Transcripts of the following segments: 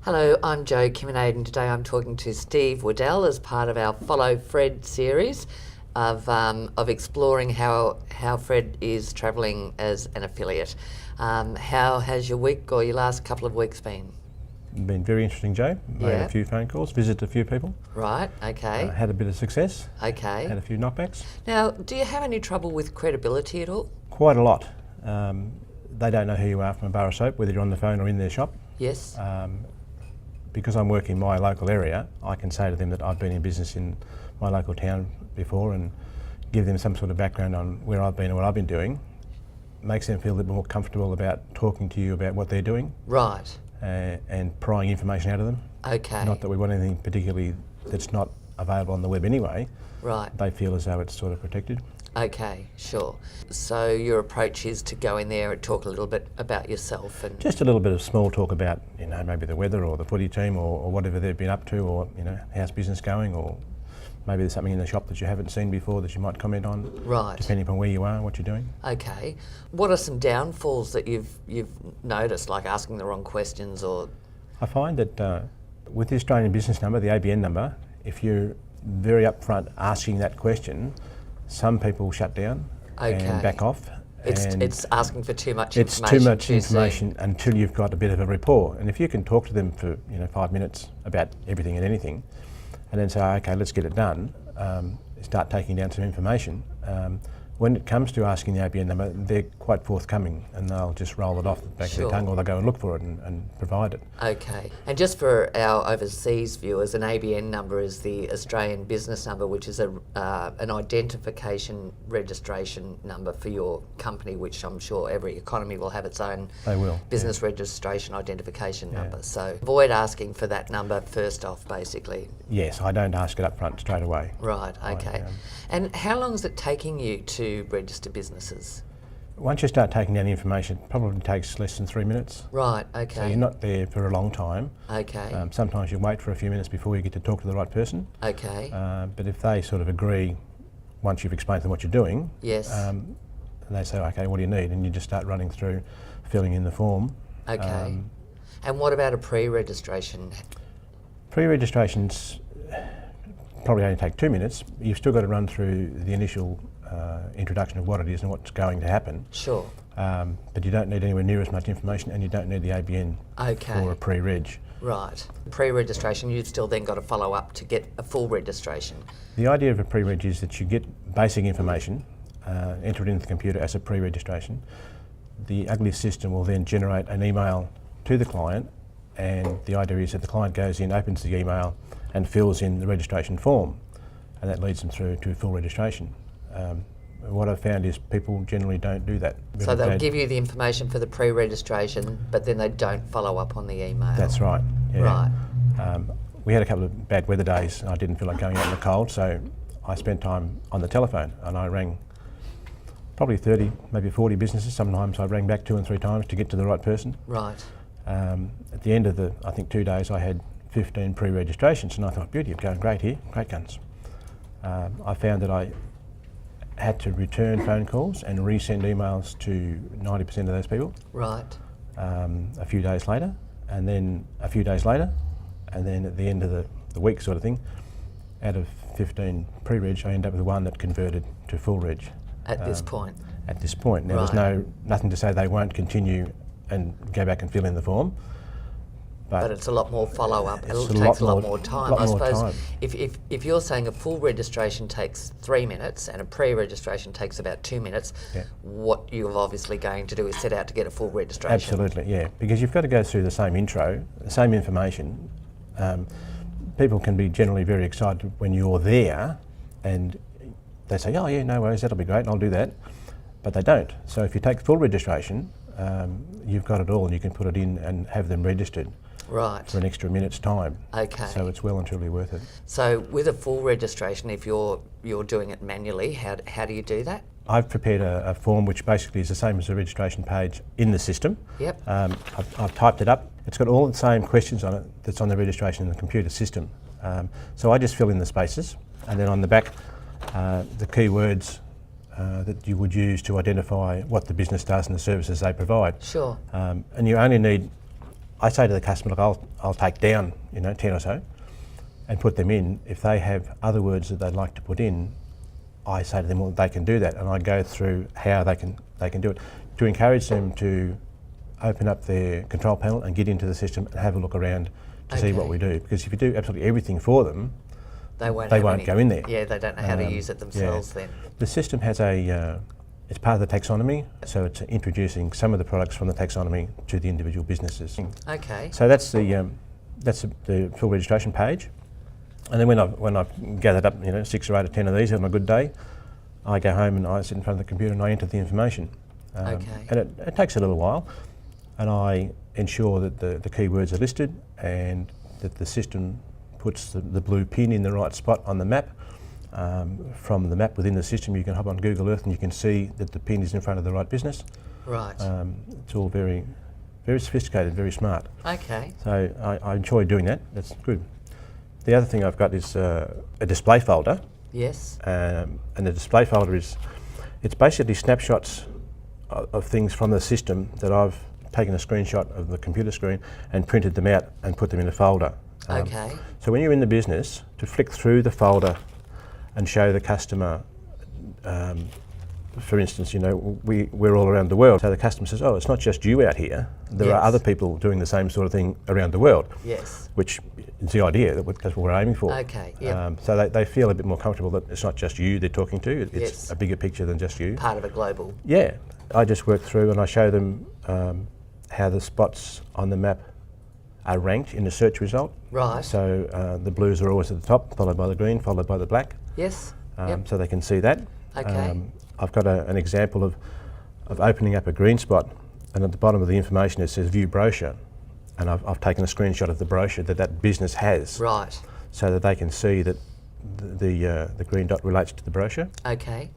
Hello, I'm Jo Kiminade, and today I'm talking to Steve Waddell as part of our Follow Fred series of exploring how Fred is travelling as an affiliate. How has your week or your last couple of weeks been? Been very interesting, Jo. Made a few phone calls, visited a few people. Right, okay. Had a bit of success. Okay. Had a few knockbacks. Now, do you have any trouble with credibility at all? Quite a lot. They don't know who you are from a bar of soap, whether you're on the phone or in their shop. Yes. Because I'm working in my local area, I can say to them that I've been in business in my local town before and give them some sort of background on where I've been and what I've been doing. Makes them feel a bit more comfortable about talking to you about what they're doing. Right. And prying information out of them. Okay. Not that we want anything particularly that's not available on the web anyway. Right. They feel as though it's sort of protected. Okay, sure. So your approach is to go in there and talk a little bit about yourself and... Just a little bit of small talk about, maybe the weather or the footy team or whatever they've been up to, or, how's business going, or maybe there's something in the shop that you haven't seen before that you might comment on. Right. Depending upon where you are and what you're doing. Okay. What are some downfalls that you've noticed, like asking the wrong questions or... I find that with the Australian business number, the ABN number, if you're very upfront asking that question, some people shut down and back off. It's asking for too much information. It's too much information until you've got a bit of a rapport. And if you can talk to them for 5 minutes about everything and anything, and then say, okay, let's get it done, start taking down some information. When it comes to asking the ABN number, they're quite forthcoming and they'll just roll it off the back of their tongue, or they'll go and look for it and provide it. Okay. And just for our overseas viewers, an ABN number is the Australian business number, which is an identification registration number for your company, which I'm sure every economy will have its own business registration identification number. So avoid asking for that number first off, basically. Yes, I don't ask it up front straight away. Right, okay. And how long is it taking you to register businesses? Once you start taking down the information, it probably takes less than 3 minutes. Right, okay. So you're not there for a long time. Okay. Sometimes you wait for a few minutes before you get to talk to the right person. Okay. But if they sort of agree, once you've explained to them what you're doing, yes. And they say, okay, what do you need? And you just start running through, filling in the form. Okay. And what about a pre-registration? Pre-registrations probably only take 2 minutes. You've still got to run through the initial introduction of what it is and what's going to happen. Sure. But you don't need anywhere near as much information, and you don't need the ABN for a pre-reg. Right. Pre-registration, you've still then got to follow up to get a full registration. The idea of a pre-reg is that you get basic information, enter it into the computer as a pre-registration. The Uglii system will then generate an email to the client, and the idea is that the client goes in, opens the email and fills in the registration form, and that leads them through to full registration. What I've found is people generally don't do that. So they'll give you the information for the pre-registration, but then they don't follow up on the email. That's right. Yeah. Right. We had a couple of bad weather days and I didn't feel like going out in the cold, so I spent time on the telephone and I rang probably 30, maybe 40 businesses. Sometimes I rang back 2 and 3 times to get to the right person. Right. At the end of I think 2 days, I had 15 pre-registrations, and I thought, beauty, I'm going great here, great guns. I found that I had to return phone calls and resend emails to 90% of those people. Right. A few days later, and then a few days later, and then at the end of the week sort of thing, out of 15 pre-reg, I ended up with one that converted to full reg. At this point? At this point. Now there's nothing to say they won't continue and go back and fill in the form. But it's a lot more follow-up. It takes a lot more time. I suppose if you're saying a full registration takes 3 minutes and a pre-registration takes about 2 minutes, what you're obviously going to do is set out to get a full registration. Absolutely, yeah. Because you've got to go through the same intro, the same information. People can be generally very excited when you're there and they say, oh yeah, no worries, that'll be great, and I'll do that. But they don't. So if you take full registration, you've got it all and you can put it in and have them registered. Right. For an extra minute's time. Okay. So it's well and truly worth it. So with a full registration, if you're doing it manually, how do you do that? I've prepared a form which basically is the same as the registration page in the system. Yep. I've typed it up. It's got all the same questions on it that's on the registration in the computer system. So I just fill in the spaces, and then on the back, the keywords that you would use to identify what the business does and the services they provide. Sure. And you only need I say to the customer, look, I'll take down 10 or so and put them in. If they have other words that they'd like to put in, I say to them, well, they can do that, and I go through how they can do it to encourage them to open up their control panel and get into the system and have a look around to see what we do. Because if you do absolutely everything for them, they won't go in there. Yeah, they don't know how to use it themselves then. The system has it's part of the taxonomy, so it's introducing some of the products from the taxonomy to the individual businesses. Okay. So that's the full registration page. And then when I've gathered up 6 or 8 or 10 of these on a good day, I go home and I sit in front of the computer and I enter the information. Okay. And it takes a little while, and I ensure that the keywords are listed and that the system puts the blue pin in the right spot on the map. From the map within the system, you can hop on Google Earth and you can see that the pin is in front of the right business. Right. It's all very, very sophisticated, very smart. Okay. So I enjoy doing that. That's good. The other thing I've got is a display folder. Yes. And the display folder it's basically snapshots of things from the system that I've taken a screenshot of the computer screen and printed them out and put them in a folder. Okay. So when you're in the business, to flick through the folder and show the customer, for instance, we're all around the world. So the customer says, oh, it's not just you out here. There are other people doing the same sort of thing around the world. Yes. Which is the idea, that's what we're aiming for. Okay, yeah. So they feel a bit more comfortable that it's not just you they're talking to, it's a bigger picture than just you. Part of a global. Yeah. I just work through and I show them how the spots on the map are ranked in the search result. Right. So the blues are always at the top, followed by the green, followed by the black. Yes. So they can see that. Okay. I've got an example of opening up a green spot, and at the bottom of the information it says view brochure, and I've taken a screenshot of the brochure that business has. Right. So that they can see that the green dot relates to the brochure. Okay.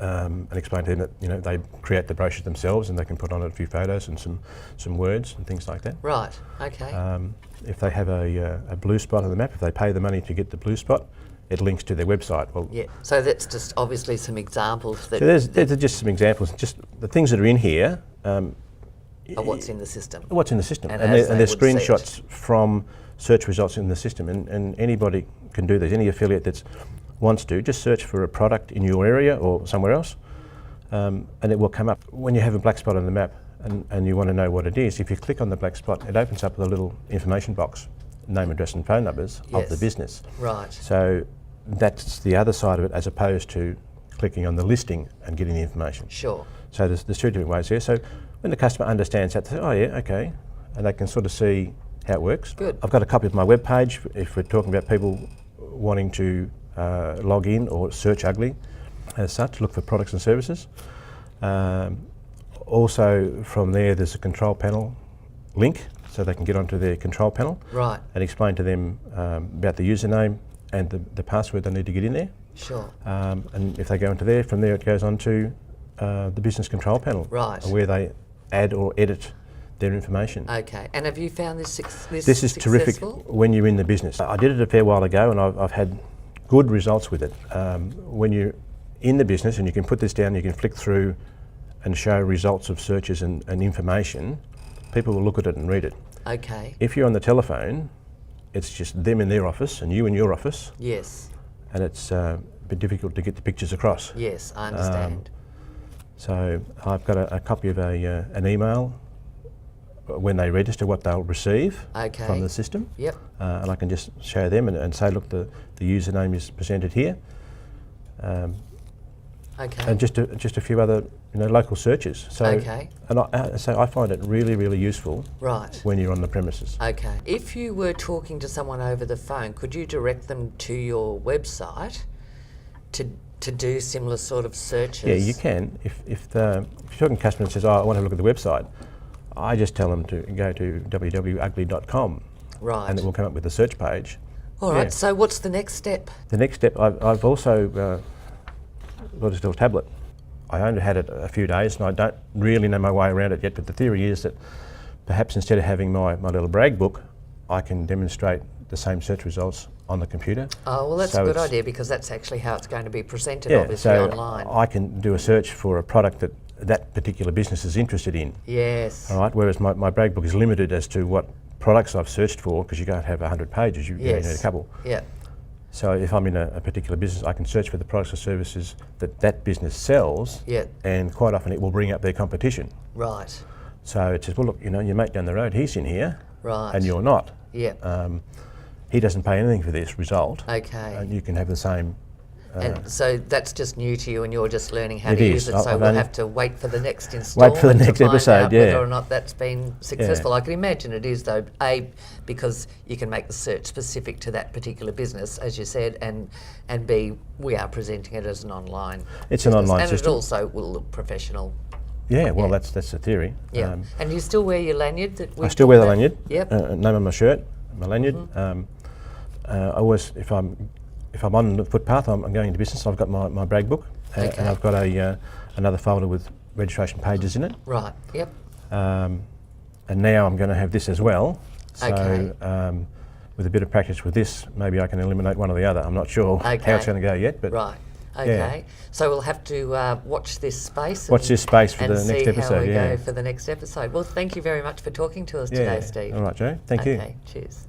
And explain to them that they create the brochure themselves and they can put on a few photos and some words and things like that. Right. Okay. If they have a blue spot on the map, if they pay the money to get the blue spot, it links to their website. Well, yeah. So that's just obviously some examples that. So there's just some examples, just the things that are in here. Of what's in the system. What's in the system, and there's screenshots from search results in the system, and anybody can do this. Any affiliate that wants to just search for a product in your area or somewhere else, and it will come up. When you have a black spot on the map and you want to know what it is, if you click on the black spot, it opens up with a little information box, name, address and phone numbers of the business. Right. So that's the other side of it, as opposed to clicking on the listing and getting the information. Sure. So there's 2 different ways there. So when the customer understands that, they say, oh yeah, okay, and they can sort of see how it works. Good. I've got a copy of my webpage if we're talking about people wanting to log in or search Uglii as such, look for products and services. Also from there's a control panel link, so they can get onto their control panel. Right. And explain to them about the username and the password they need to get in there. Sure. And if they go into there, from there it goes on to the business control panel. Right. Where they add or edit their information. Okay. And have you found this This is terrific when you're in the business. I did it a fair while ago and I've had good results with it. When you're in the business and you can put this down, you can flick through and show results of searches and information, people will look at it and read it. Okay. If you're on the telephone, it's just them in their office and you in your office. Yes. And it's a bit difficult to get the pictures across. Yes, I understand. So I've got a copy of an email when they register, what they'll receive from the system. Yep. And I can just show them and say, look, the username is presented here. Okay. And just a few other local searches. So, okay. And I find it really, really useful. Right. When you're on the premises. Okay. If you were talking to someone over the phone, could you direct them to your website to do similar sort of searches? Yeah, you can. If you're talking to a customer and says, oh, I want to look at the website, I just tell them to go to www.uglii.com. Right. And it will come up with the search page. All right, so what's the next step? The next step, I've also got a little tablet. I only had it a few days and I don't really know my way around it yet, but the theory is that perhaps instead of having my little brag book, I can demonstrate the same search results on the computer. Oh, well that's a good idea, because that's actually how it's going to be presented, obviously, online. I can do a search for a product that that particular business is interested in. Yes. All right. Whereas my brag book is limited as to what products I've searched for, because you can't have 100 pages. You only need a couple. Yeah. So if I'm in a particular business, I can search for the products or services that business sells, Yeah. and quite often it will bring up their competition. Right. So it says, well, look, your mate down the road, he's in here, Right. and you're not. Yeah. He doesn't pay anything for this result. Okay. And you can have the same. And so that's just new to you, and you're just learning how It to is. use it. I've So we'll only- have to wait for the next installment for the next to find episode, out whether yeah. or not that's been successful. I can imagine it is, though. Because you can make the search specific to that particular business, as you said, and B, we are presenting it as an online. It's an online and system. And it also will look professional. Yeah, well, Yeah. that's the theory. Yeah. And you still wear your lanyard? That we I still wear the talked lanyard. about? Yep. Name on my shirt, my lanyard. I always, if I'm on the footpath, I'm going into business. I've got my brag book, Okay. and I've got another folder with registration pages in it. Right. Yep. And now I'm going to have this as well. So Okay. with a bit of practice with this, maybe I can eliminate one or the other. I'm not sure how it's Okay. going to go yet, but Right. Okay. So we'll have to watch this space. Watch this space for and the next see episode, how we yeah. go for the next episode. Well, thank you very much for talking to us today, Steve. All right, Joe. Thank you. Okay. Cheers.